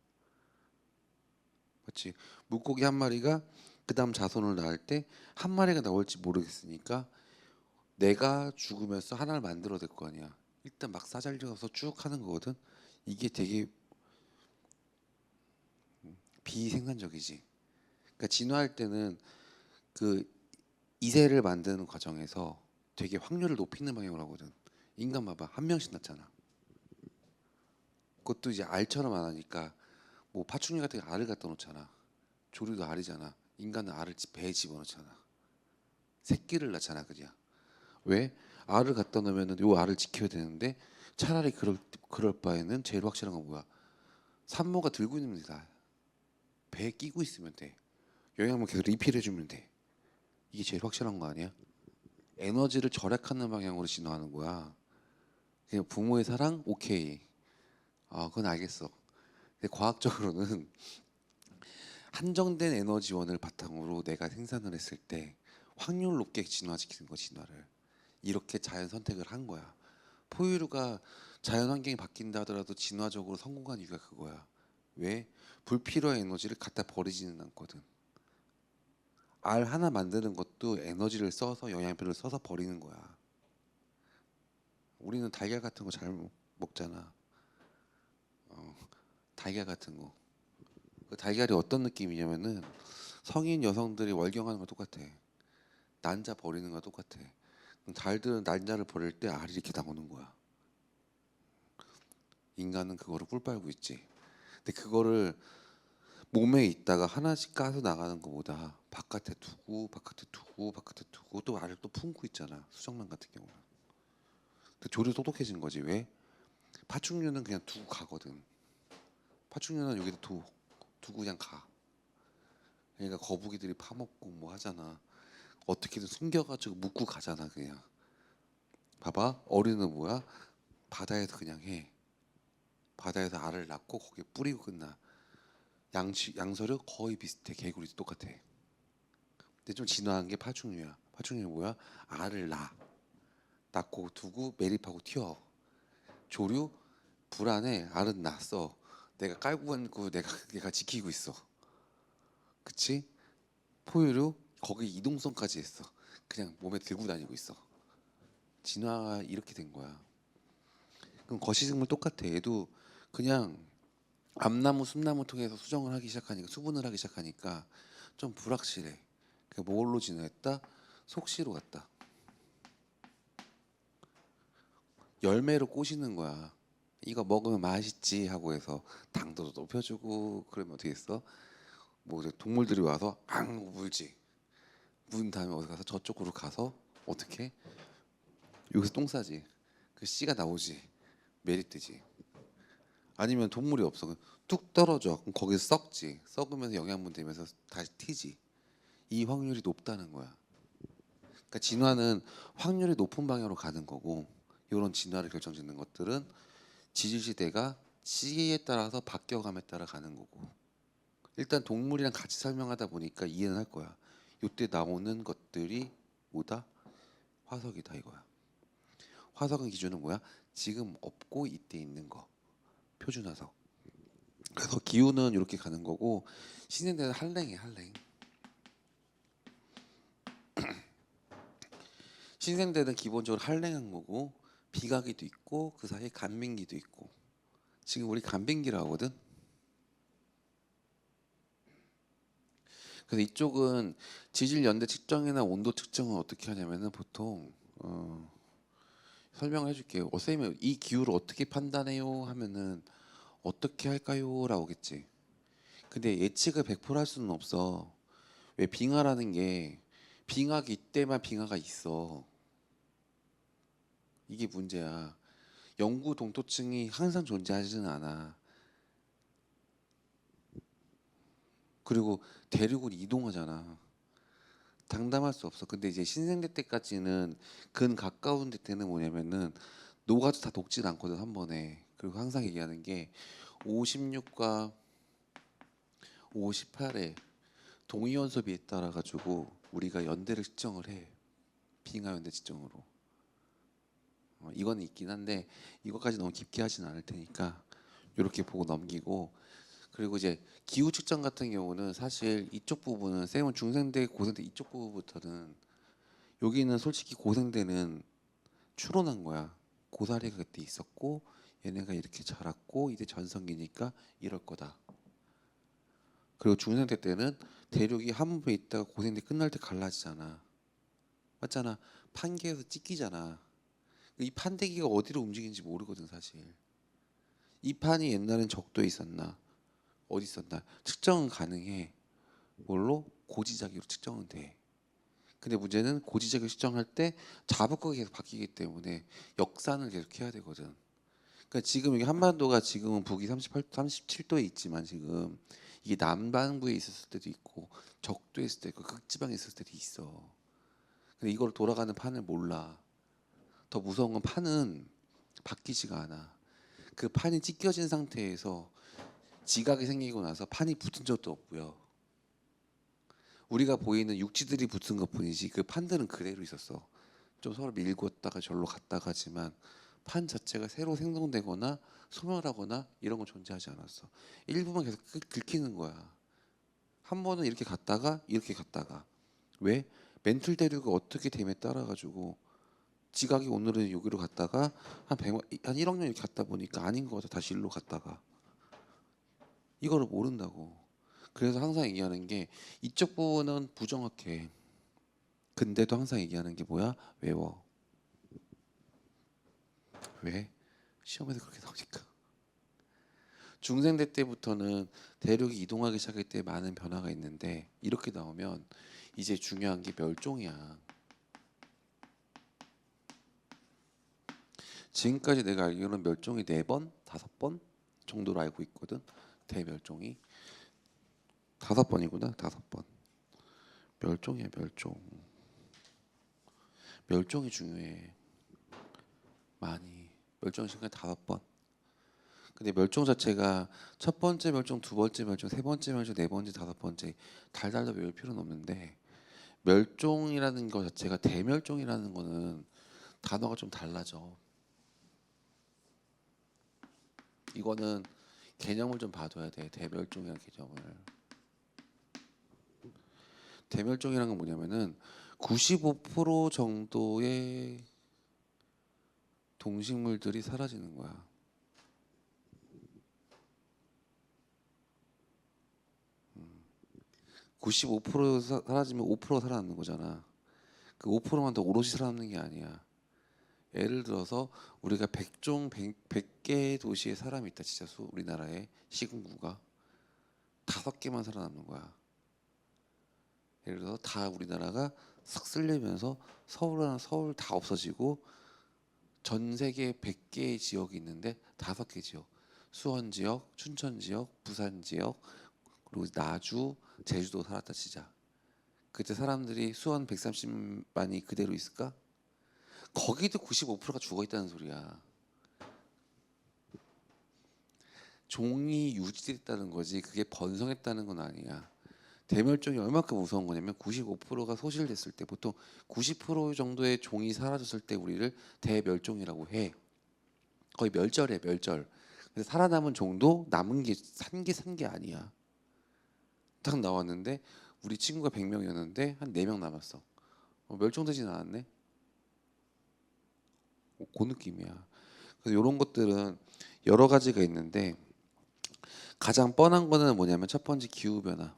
맞지? 물고기 한 마리가 그다음 자손을 낳을 때 한 마리가 나올지 모르겠으니까 내가 죽으면서 하나를 만들어야 될 거 아니야. 일단 막 싸잘려서 쭉 하는 거거든. 이게 되게 비생산적이지. 그러니까 진화할 때는 그 이세를 만드는 과정에서 되게 확률을 높이는 방향으로 하거든. 인간 봐봐 한 명씩 낳잖아. 그것도 이제 알처럼 안 하니까 뭐 파충류 같은 게 알을 갖다 놓잖아. 조류도 알이잖아. 인간은 알을 배에 집어넣잖아. 새끼를 낳잖아, 그냥. 왜? 알을 갖다 놓으면은 요 알을 지켜야 되는데 차라리 그럴 바에는 제일 확실한 건 뭐야? 산모가 들고 있는 데다 배에 끼고 있으면 돼. 영양분 계속 리필해주면 돼. 이게 제일 확실한 거 아니야? 에너지를 절약하는 방향으로 진화하는 거야. 그냥 부모의 사랑, 오케이. 아, 그건 알겠어. 근데 과학적으로는 한정된 에너지원을 바탕으로 내가 생산을 했을 때 확률 높게 진화시키는 거 진화를 이렇게 자연 선택을 한 거야. 포유류가 자연 환경이 바뀐다 하더라도 진화적으로 성공한 이유가 그거야. 왜? 불필요한 에너지를 갖다 버리지는 않거든. 알 하나 만드는 것도 에너지를 써서 영양분을 써서 버리는 거야. 우리는 달걀 같은 거 잘 먹잖아. 달걀 같은 거. 그 달걀이 어떤 느낌이냐면은 성인 여성들이 월경하는 거 똑같아. 난자 버리는 거 똑같아. 달들은 난자를 버릴 때 알이 이렇게 나오는 거야. 인간은 그거를 꿀 빨고 있지. 근데 그거를 몸에 있다가 하나씩 까서 나가는 것보다 바깥에 두고 또 알을 또 품고 있잖아. 수정란 같은 경우는. 근데 조류 똑똑해진 거지. 왜? 파충류는 그냥 두고 가거든. 파충류는 여기다 두고 그냥 가. 그러니까 거북이들이 파먹고 뭐 하잖아. 어떻게든 숨겨가지고 묻고 가잖아 그냥. 봐봐 어류는 뭐야? 바다에서 그냥 해. 바다에서 알을 낳고 거기에 뿌리고 끝나. 양서류 거의 비슷해. 개구리도 똑같아. 근데 좀 진화한 게 파충류야. 파충류는 뭐야? 알을 낳고 두고 매립하고 튀어. 조류 불안해. 알은 낳았어. 내가 깔고 간고 내가 지키고 있어. 그치? 포유류 거기 이동성까지 했어. 그냥 몸에 들고 다니고 있어. 진화가 이렇게 된 거야. 그럼 거시생물 똑같아. 얘도 그냥 암나무, 숨나무 통해서 수정을 하기 시작하니까 수분을 하기 시작하니까 좀 불확실해. 그 뭘로 진화했다? 속시로 갔다. 열매로 꼬시는 거야. 이거 먹으면 맛있지 하고 해서 당도도 높여주고 그러면 어떻게 했어? 뭐 동물들이 와서 앙 물지. 문 다음에 어디 가서 저쪽으로 가서 어떻게? 여기서 똥 싸지. 그 씨가 나오지. 메리트지. 아니면 동물이 없어. 그럼 뚝 떨어져. 그럼 거기서 썩지. 썩으면서 영양분 되면서 다시 튀지. 이 확률이 높다는 거야. 그러니까 진화는 확률이 높은 방향으로 가는 거고 이런 진화를 결정짓는 것들은 지질시대가 시기에 따라서 바뀌어감에 따라 가는 거고 일단 동물이랑 같이 설명하다 보니까 이해는 할 거야. 이때 나오는 것들이 뭐다? 화석이다 이거야. 화석의 기준은 뭐야? 지금 없고 이때 있는 거. 표준화석. 그래서 기후는 이렇게 가는 거고 신인대는 한랭이 한랭. 신생대는 기본적으로 한랭항모고 비각이도 있고 그 사이에 간빙기도 있고 지금 우리 간빙기를 하거든. 그래서 이쪽은 지질 연대 측정이나 온도 측정은 어떻게 하냐면은 보통 설명을 해줄게요. 선생님이 이 기후를 어떻게 판단해요 하면은 어떻게 할까요? 라고겠지. 근데 예측을 100%할 수는 없어. 왜 빙하라는 게 빙하기 이때만 빙하가 있어. 이게 문제야. 영구 동토층이 항상 존재하지는 않아. 그리고 대륙은 이동하잖아. 장담할 수 없어. 근데 이제 신생대 때까지는 근 가까운 데 때는 뭐냐면은 녹아도 다 녹진 않거든 한 번에. 그리고 항상 얘기하는 게 56과 58에 동위원소비에 따라 가지고 우리가 연대를 측정을 해. 빙하 연대 측정으로. 이건 있긴 한데 이것까지 너무 깊게 하진 않을 테니까 이렇게 보고 넘기고 그리고 이제 기후 측정 같은 경우는 사실 이쪽 부분은 쌤은 중생대 고생대 이쪽 부분부터는 여기는 솔직히 고생대는 추론한 거야. 고사리가 그때 있었고 얘네가 이렇게 자랐고 이제 전성기니까 이럴 거다. 그리고 중생대 때는 대륙이 한 부분에 있다가 고생대 끝날 때 갈라지잖아. 맞잖아. 판계에서 찢기잖아. 이 판대기가 어디로 움직이는지 모르거든 사실. 이 판이 옛날엔 적도에 있었나 어디 있었나 측정은 가능해. 뭘로? 고지자기로 측정은 돼. 근데 문제는 고지자기로 측정할 때 자부각이 계속 바뀌기 때문에 역산을 계속 해야 되거든. 그러니까 지금 여기 한반도가 지금은 북위 37도에 있지만 지금 이게 남반구에 있었을 때도 있고 적도에 있을 때도 있고 극지방에 있었을 때도 있어. 근데 이걸 돌아가는 판을 몰라. 더 무서운 건 판은 바뀌지가 않아. 그 판이 찢겨진 상태에서 지각이 생기고 나서 판이 붙은 적도 없고요. 우리가 보이는 육지들이 붙은 것뿐이지 그 판들은 그대로 있었어. 좀 서로 밀고 왔다가 절로 갔다가 하지만 판 자체가 새로 생성되거나 소멸하거나 이런 건 존재하지 않았어. 일부만 계속 긁히는 거야. 한 번은 이렇게 갔다가 이렇게 갔다가 왜? 멘틀 대륙이 어떻게 됨에 따라 가지고 지각이 오늘은 여기로 갔다가 한 1억 년 이렇게 갔다 보니까 아닌 거 같아 다시 일로 갔다가 이거를 모른다고. 그래서 항상 얘기하는 게 이쪽 부분은 부정확해. 근데도 항상 얘기하는 게 뭐야? 외워. 왜? 시험에서 그렇게 나오니까. 중생대 때부터는 대륙이 이동하기 시작할 때 많은 변화가 있는데 이렇게 나오면 이제 중요한 게 멸종이야. 지금까지 내가 알기로는 멸종이 4번, 5번 정도로 알고 있거든. 대멸종이 5번이구나. 5번. 멸종이야, 멸종. 멸종이 중요해. 많이. 멸종 시간 5번. 근데 멸종 자체가 첫 번째 멸종, 두 번째 멸종, 세 번째 멸종, 네 번째, 5번째 달달도 외울 필요는 없는데 멸종이라는 것 자체가 대멸종이라는 거는 단어가 좀 달라져. 이거는 개념을 좀 봐둬야 돼. 대멸종이라는 개념을. 대멸종이라는 건 뭐냐면은 95% 정도의 동식물들이 사라지는 거야. 95% 사라지면 5% 살아남는 거잖아. 그 5%만 더 오롯이 살아남는 게 아니야. 예를 들어서 우리가 100종 100개의 도시에 사람이 있다 진짜 우리나라에 시군구가 5개만 살아남는 거야. 예를 들어서 다 우리나라가 싹 쓸리면서 서울 다 없어지고 전 세계 100개의 지역이 있는데 5개 지역 수원 지역, 춘천 지역, 부산 지역 그리고 나주, 제주도 살았다 치자. 그때 사람들이 수원 130만이 그대로 있을까? 거기도 95%가 죽어 있다는 소리야. 종이 유지됐다는 거지 그게 번성했다는 건 아니야. 대멸종이 얼마큼 무서운 거냐면 95%가 소실됐을 때 보통 90% 정도의 종이 사라졌을 때 우리를 대멸종이라고 해. 거의 멸절해 멸절. 근데 살아남은 종도 남은 게 산 게 아니야. 딱 나왔는데 우리 친구가 100명이었는데 한 4명 남았어. 멸종되진 않았네. 그 느낌이야. 그래서 이런 것들은 여러 가지가 있는데 가장 뻔한 거는 뭐냐면 첫 번째 기후 변화.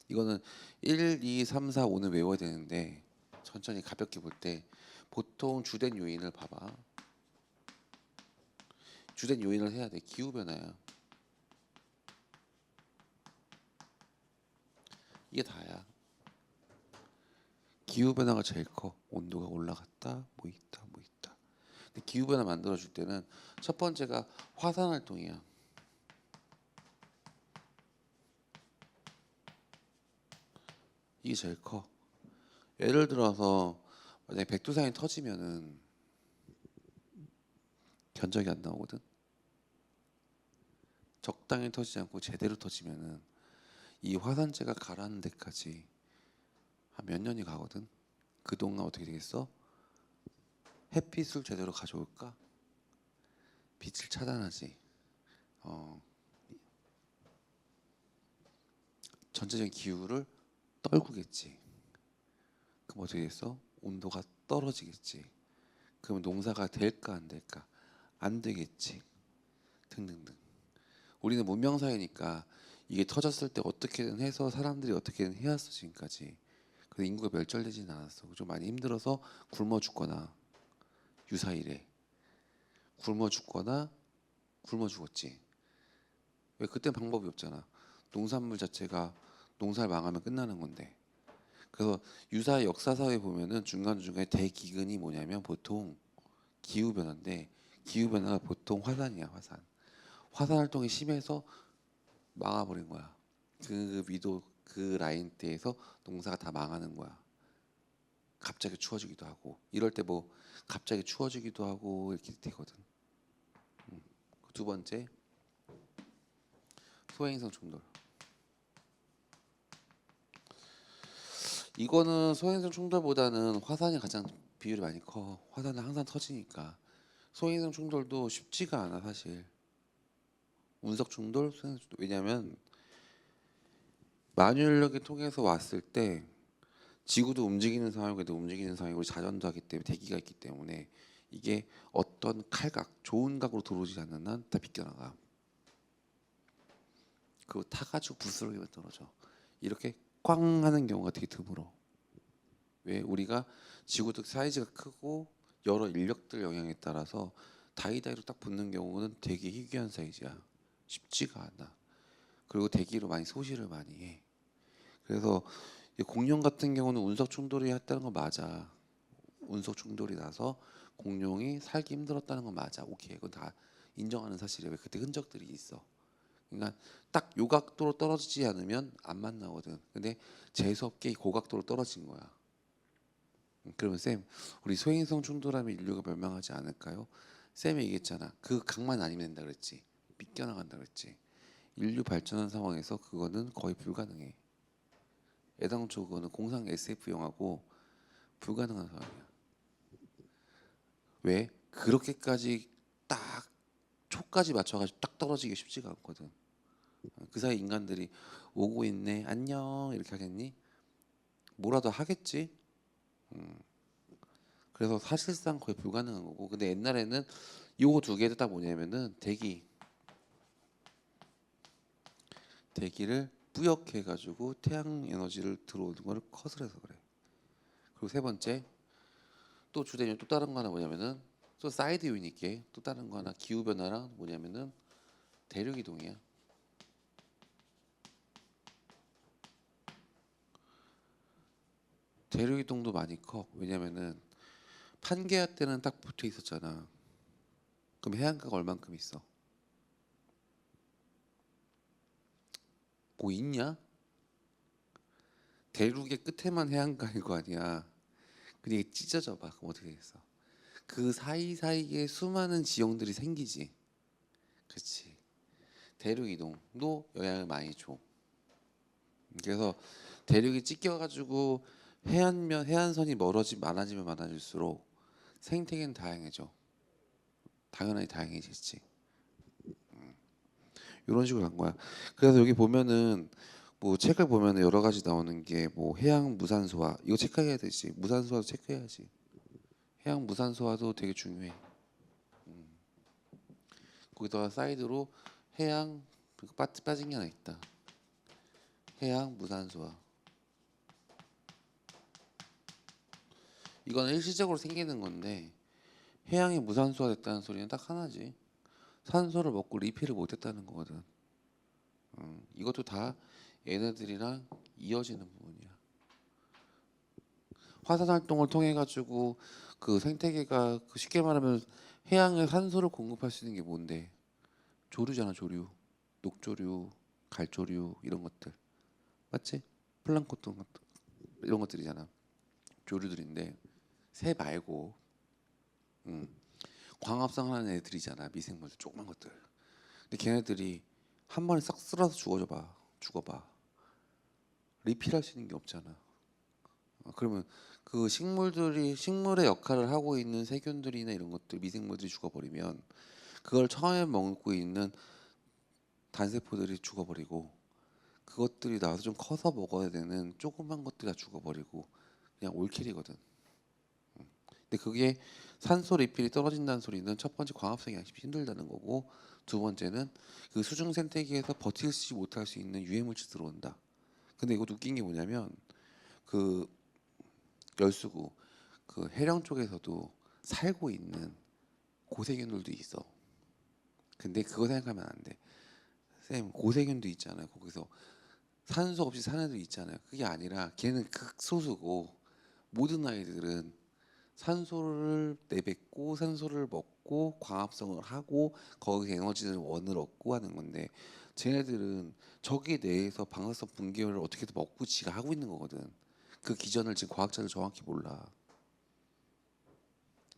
이거는 1, 2, 3, 4, 5는 외워야 되는데 천천히 가볍게 볼 때 보통 주된 요인을 봐봐. 주된 요인을 해야 돼. 기후 변화야. 이게 다야. 기후 변화가 제일 커. 온도가 올라갔다, 뭐 있다, 뭐 있다. 근데 기후 변화 만들어 줄 때는 첫 번째가 화산 활동이야. 이게 제일 커. 예를 들어서 만약에 백두산이 터지면은 견적이 안 나오거든. 적당히 터지지 않고 제대로 터지면은 이 화산재가 가라앉는 데까지 한 몇 년이 가거든. 그동안 어떻게 되겠어? 햇빛을 제대로 가져올까? 빛을 차단하지. 어, 전체적인 기후를 떨구겠지. 그럼 어떻게 되겠어? 온도가 떨어지겠지. 그러면 농사가 될까 안 될까? 안 되겠지. 등등등. 우리는 문명사회니까 이게 터졌을 때 어떻게든 해서 사람들이 어떻게든 해왔어 지금까지. 근데 인구가 멸절되지는 않았어. 좀 많이 힘들어서 굶어 죽거나 유사일에 굶어 죽거나 굶어 죽었지. 왜 그때 방법이 없잖아. 농산물 자체가 농사를 망하면 끝나는 건데. 그래서 유사 역사사에 보면은 중간중간에 대기근이 뭐냐면 보통 기후 변화인데 기후 변화가 보통 화산이야 화산. 화산 활동이 심해서 망아버린 거야. 그 위도 그 라인대에서 농사가 다 망하는 거야. 갑자기 추워지기도 하고 이럴 때 뭐 갑자기 추워지기도 하고 이렇게 되거든. 두 번째 소행성 충돌. 이거는 소행성 충돌보다는 화산이 가장 비율이 많이 커. 화산은 항상 터지니까. 소행성 충돌도 쉽지가 않아 사실. 운석 충돌, 소행성 충돌. 왜냐면 만유인력을 통해서 왔을 때 지구도 움직이는 상황이고 움직이는 상황이고 자전도 하기 때문에 대기가 있기 때문에 이게 어떤 칼각, 좋은 각으로 들어오지 않는 한 다 비껴나가. 그거 타가지고 부스러기만 떨어져. 이렇게 꽝 하는 경우가 되게 드물어. 왜? 우리가 지구도 사이즈가 크고 여러 인력들 영향에 따라서 다이다이로 딱 붙는 경우는 되게 희귀한 사이즈야. 쉽지가 않아. 그리고 대기로 많이 소실을 많이 해. 그래서 공룡 같은 경우는 운석 충돌이 했다는 건 맞아. 운석 충돌이 나서 공룡이 살기 힘들었다는 건 맞아. 오케이, 그건 다 인정하는 사실이야. 왜 그때 흔적들이 있어. 그러니까 딱 요 각도로 떨어지지 않으면 안 만나거든. 근데 재수 없게 고각도로 떨어진 거야. 그러면 쌤, 우리 소행성 충돌하면 인류가 멸망하지 않을까요? 쌤이 얘기했잖아. 그 각만 아니면 된다 그랬지. 빗겨나간다 그랬지. 인류 발전한 상황에서 그거는 거의 불가능해. 애당초 그거는 공상 SF 영화고 불가능한 상황이야. 왜? 그렇게까지 딱 초까지 맞춰가지고 딱 떨어지기 쉽지가 않거든. 그 사이 인간들이 오고 있네, 안녕 이렇게 하겠니? 뭐라도 하겠지. 그래서 사실상 거의 불가능한 거고. 근데 옛날에는 요거 두 개를 딱 뭐냐면은 대기를 뿌옇게 해가지고 태양 에너지를 들어오는 거를 컷을 해서 그래. 그리고 세 번째 또 주된 요인 또 다른 거 하나 뭐냐면은 또 사이드 요인이 있게 또 다른 거 하나 기후 변화랑 뭐냐면은 대륙 이동이야. 대륙 이동도 많이 커. 왜냐면은 판게아 때는 딱 붙어 있었잖아. 그럼 해안가가 얼만큼 있어? 뭐 있냐? 대륙의 끝에만 해안가인 거 아니야. 근데 이게 찢어져 봐. 그럼 어떻게 되겠어? 그 사이사이에 수많은 지형들이 생기지. 그렇지. 대륙 이동도 영향을 많이 줘. 그래서 대륙이 찢겨가지고 해안선이 많아지면 많아질수록 생태계는 다양해져. 당연하게 다양해지지. 이런 식으로 간 거야. 그래서 여기 보면은 뭐 책을 보면은 여러 가지 나오는 게 뭐 해양 무산소화 이거 체크해야 되지. 무산소화도 체크해야지. 해양 무산소화도 되게 중요해. 거기다가 사이드로 해양 빠진 게 하나 있다. 해양 무산소화. 이거는 일시적으로 생기는 건데 해양이 무산소화됐다는 소리는 딱 하나지. 산소를 먹고 리필을 못했다는 거거든. 이것도 다 얘네들이랑 이어지는 부분이야. 화산 활동을 통해 가지고 그 생태계가 쉽게 말하면 해양에 산소를 공급할 수 있는 게 뭔데? 조류잖아, 조류. 녹조류, 갈조류 이런 것들. 맞지? 플랑크톤 이런 것들이잖아. 조류들인데 새 말고 광합성 하는 애들이잖아. 미생물들 조그만 것들. 근데 걔네들이 한 번에 싹 쓸어서 죽어봐. 리필할 수 있는 게 없잖아. 그러면 그 식물의 역할을 하고 있는 세균들이나 이런 것들 미생물들이 죽어버리면 그걸 처음에 먹고 있는 단세포들이 죽어버리고 그것들이 나와서 좀 커서 먹어야 되는 조그만 것들이 다 죽어버리고 그냥 올킬이거든. 근데 그게 산소 리필이 떨어진다는 소리는 첫 번째 광합성이 힘들다는 거고 두 번째는 그 수중 생태계에서 버틸지 못할 수 있는 유해물질 들어온다. 근데 이거 웃긴 게 뭐냐면 그 열수구 그 해령 쪽에서도 살고 있는 고세균들도 있어. 근데 그거 생각하면 안 돼. 쌤 고세균도 있잖아요. 거기서 산소 없이 사는 애들 있잖아요. 그게 아니라 걔는 극소수고 모든 아이들은 산소를 내뱉고 산소를 먹고 광합성을 하고 거기서 에너지를 원을 얻고 하는 건데 쟤네들은 저기 내에서 방사성 분기율을 어떻게든 먹고 지가 하고 있는 거거든. 그 기전을 지금 과학자들 정확히 몰라.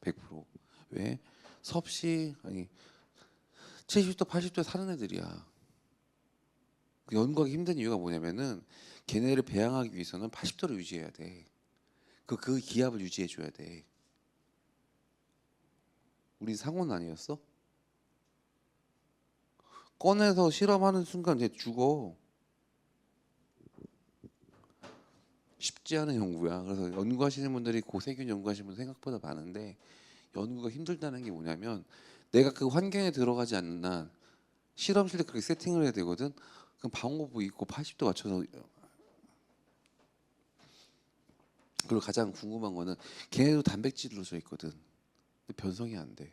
100%. 왜? 섭씨 아니 70도 80도에 사는 애들이야. 그 연구하기 힘든 이유가 뭐냐면은 걔네를 배양하기 위해서는 80도를 유지해야 돼. 그 기압을 유지해 줘야 돼. 우리 상온 아니었어? 꺼내서 실험하는 순간 이제 죽어. 쉽지 않은 연구야. 그래서 연구하시는 분들이 고세균 연구하시는 분들 생각보다 많은데 연구가 힘들다는 게 뭐냐면 내가 그 환경에 들어가지 않는 한 실험실에 그렇게 세팅을 해야 되거든. 그럼 방호부 입고 80도 맞춰서 그리고 가장 궁금한 거는 걔네도 단백질로 져 있거든. 근데 변성이 안 돼.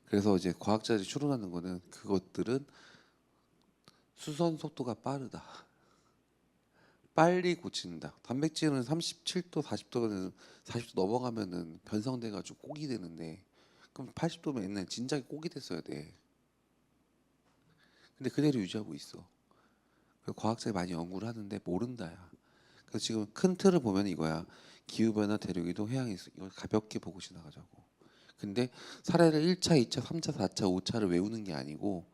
그래서 이제 과학자들이 추론하는 거는 그것들은 수선 속도가 빠르다. 빨리 고친다. 단백질은 37도, 40도 넘어가면은 변성돼 가지고 꼭이 되는데 그럼 80도면 옛날 진작에 꼭이 됐어야 돼. 근데 그대로 유지하고 있어. 그래서 과학자들이 많이 연구를 하는데 모른다야. 그래서 지금 큰 틀을 보면 이거야. 기후변화, 대륙이동, 해양이 이걸 가볍게 보고 지나가자고. 근데 사례를 1차, 2차, 3차, 4차, 5차를 외우는 게 아니고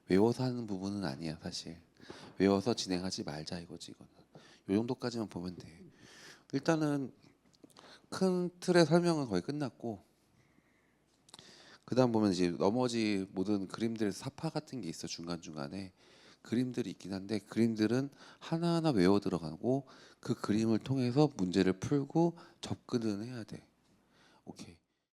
외워서 하는 부분은 아니야 사실. 외워서 진행하지 말자 이거지 이거는. 요 정도까지만 보면 돼. 일단은 큰 틀의 설명은 거의 끝났고 그다음 보면 이제 나머지 모든 그림들에서 사파 같은 게 있어 중간중간에 그림들이 있긴 한데 그림들은 하나하나 외워 들어가고 그 그림을 통해서 문제를 풀고 접근은 해야 돼. 오케이.